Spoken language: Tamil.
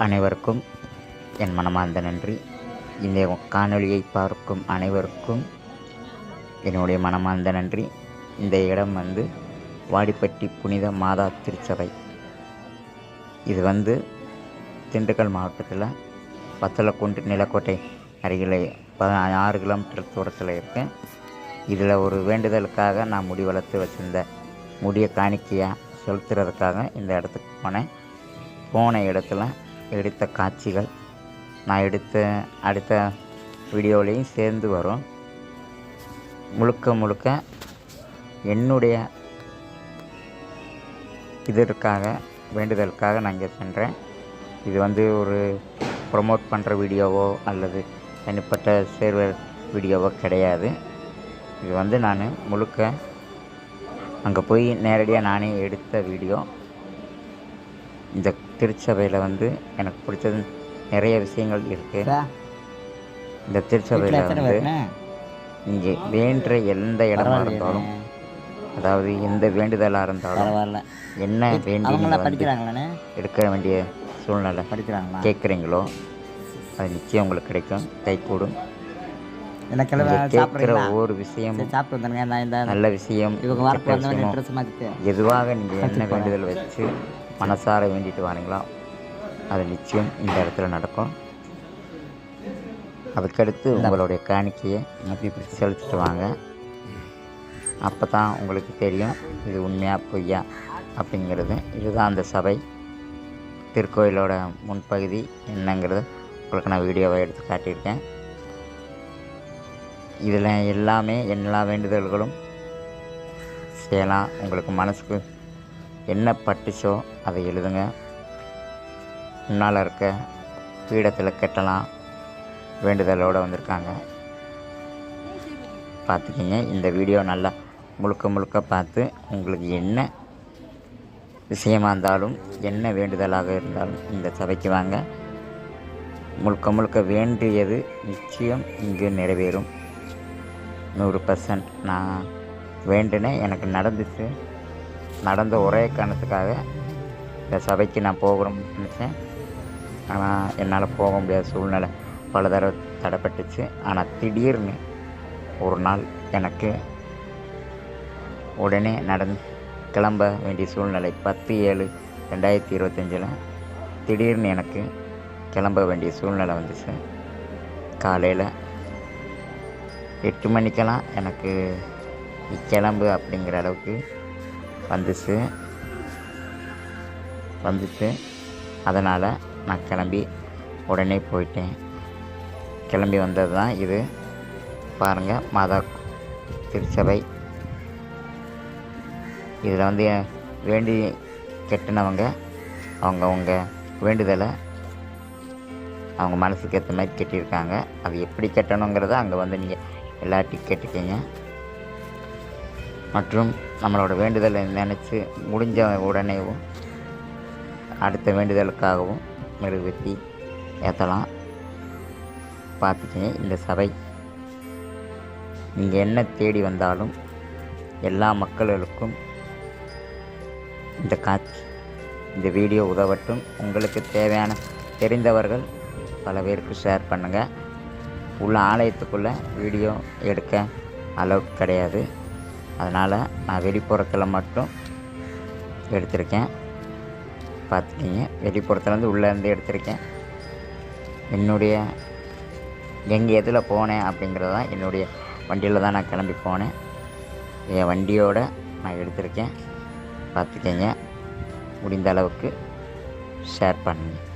அனைவருக்கும் என் மனமார்ந்த நன்றி. இந்த காணொளியை பார்க்கும் அனைவருக்கும் என்னுடைய மனமார்ந்த நன்றி. இந்த இடம் வாடிப்பட்டி புனித மாதா திருச்சபை. இது திண்டுக்கல் மாவட்டத்தில் வத்தலக்குண்டு நிலக்கோட்டை அருகில் 6 கிலோமீட்டர் தூரத்தில் இருக்கேன். இதில் ஒரு வேண்டுதலுக்காக நான் முடி வளர்த்து வச்சுருந்த முடியை காணிக்கையாக செலுத்துறதுக்காக இந்த இடத்துக்கு போனேன். போன இடத்துல எடுத்த காட்சிகள் நான் அடுத்த வீடியோலையும் சேர்ந்து வரும். முழுக்க என்னுடைய இதற்காக வேண்டுதலுக்காக நான் இங்கே சென்றேன். இது ஒரு ப்ரொமோட் பண்ணுற வீடியோவோ அல்லது தனிப்பட்ட சேர்வர் வீடியோவோ கிடையாது. இது நான் முழுக்க அங்கே போய் நேரடியாக நானே எடுத்த வீடியோ. இந்த திருச்சபையில் எனக்கு பிடிச்சது நிறைய விஷயங்கள் இருக்குது. இந்த திருச்சபையில் இங்கே வேண்டுற எந்த இடமா இருந்தாலும், அதாவது எந்த வேண்டுதலாக இருந்தாலும், என்ன வேண்டி எடுக்க வேண்டிய சூழ்நிலை கேட்குறீங்களோ அது நிச்சயம் உங்களுக்கு கிடைக்கும், கைகூடும். கேட்குற ஒவ்வொரு விஷயம் நல்ல விஷயம், எதுவாக நீங்கள் என்ன வேண்டுதல் வச்சு மனசார வேண்டிட்டு வாரீங்களோ அது நிச்சயம் இந்த இடத்துல நடக்கும். அதுக்கடுத்து உங்களுடைய காணிக்கையை செலுத்திட்டு வாங்க. அப்போ தான் உங்களுக்கு தெரியும் இது உண்மையா பொய்யா அப்படிங்கிறது. இதுதான் அந்த சபை. திருக்கோயிலோட முன்பகுதி என்னங்கிறது உங்களுக்கு நான் வீடியோவை எடுத்து காட்டியிருக்கேன். இதில் எல்லா வேண்டுதல்களும் செய்யலாம். உங்களுக்கு மனசுக்கு என்ன பட்டுச்சோ அதை எழுதுங்க. முன்னால் இருக்க பீடத்தில் கட்டலாம். வேண்டுதலோடு வந்திருக்காங்க, பார்த்துக்கிங்க. இந்த வீடியோ நல்லா முழுக்க பார்த்து உங்களுக்கு என்ன விஷயமாக இருந்தாலும், என்ன வேண்டுதலாக இருந்தாலும் இந்த சபைக்கு வாங்க. முழுக்க வேண்டியது நிச்சயம் இங்கு நிறைவேறும். 100% நான் வேண்டினேன், எனக்கு நடந்துச்சு. நடந்த ஒரே காரணத்துக்காக இந்த சபைக்கு நான் போகணும்னு நினச்சேன். ஆனால் என்னால் போக முடியாத சூழ்நிலை பல தடவை தடைப்பட்டுச்சு. ஆனால் திடீர்னு ஒரு நாள் எனக்கு உடனே கிளம்ப வேண்டிய சூழ்நிலை. 10/7/2025 திடீர்னு எனக்கு கிளம்ப வேண்டிய சூழ்நிலை வந்துச்சு. காலையில் 8 மணிக்கெல்லாம் எனக்கு கிளம்பு அப்படிங்கிற அளவுக்கு வந்துச்சு. அதனால் நான் கிளம்பி உடனே போயிட்டேன். கிளம்பி வந்தது தான் இது. பாருங்கள், மாதா திருச்சபை. இதில் வேண்டி கெட்டினவங்க அவங்க வேண்டுதலை அவங்க மனசுக்கு ஏற்ற மாதிரி கட்டியிருக்காங்க. அது எப்படி கட்டணுங்கிறத அங்கே நீங்கள் எல்லாத்தையும் கேட்டுக்கங்க. மற்றும் நம்மளோட வேண்டுதலை நினச்சி முடிஞ்ச உடனேவும் அடுத்த வேண்டுதலுக்காகவும் மெழுகுவர்த்தி ஏற்றலாம். பார்த்துக்கங்க. இந்த சபை நீங்கள் என்ன தேடி வந்தாலும் எல்லா மக்களுக்கும் இந்த வீடியோ உதவட்டும். உங்களுக்கு தெரிந்தவர்கள் பல பேருக்கு ஷேர் பண்ணுங்கள். உள்ள ஆலயத்துக்குள்ளே வீடியோ எடுக்க அளவுக்கு கிடையாது. அதனால் நான் வெளிப்புறத்தில் மட்டும் எடுத்திருக்கேன். பார்த்துக்கிங்க. வெளிப்புறத்துலேருந்து உள்ளேருந்து எடுத்திருக்கேன். எதில் போனேன் அப்படிங்கிறது தான், என்னுடைய வண்டியில் தான் நான் கிளம்பி போனேன். என் வண்டியோடு நான் எடுத்திருக்கேன். பார்த்துக்கிங்க. முடிந்த அளவுக்கு ஷேர் பண்ணுங்கள்.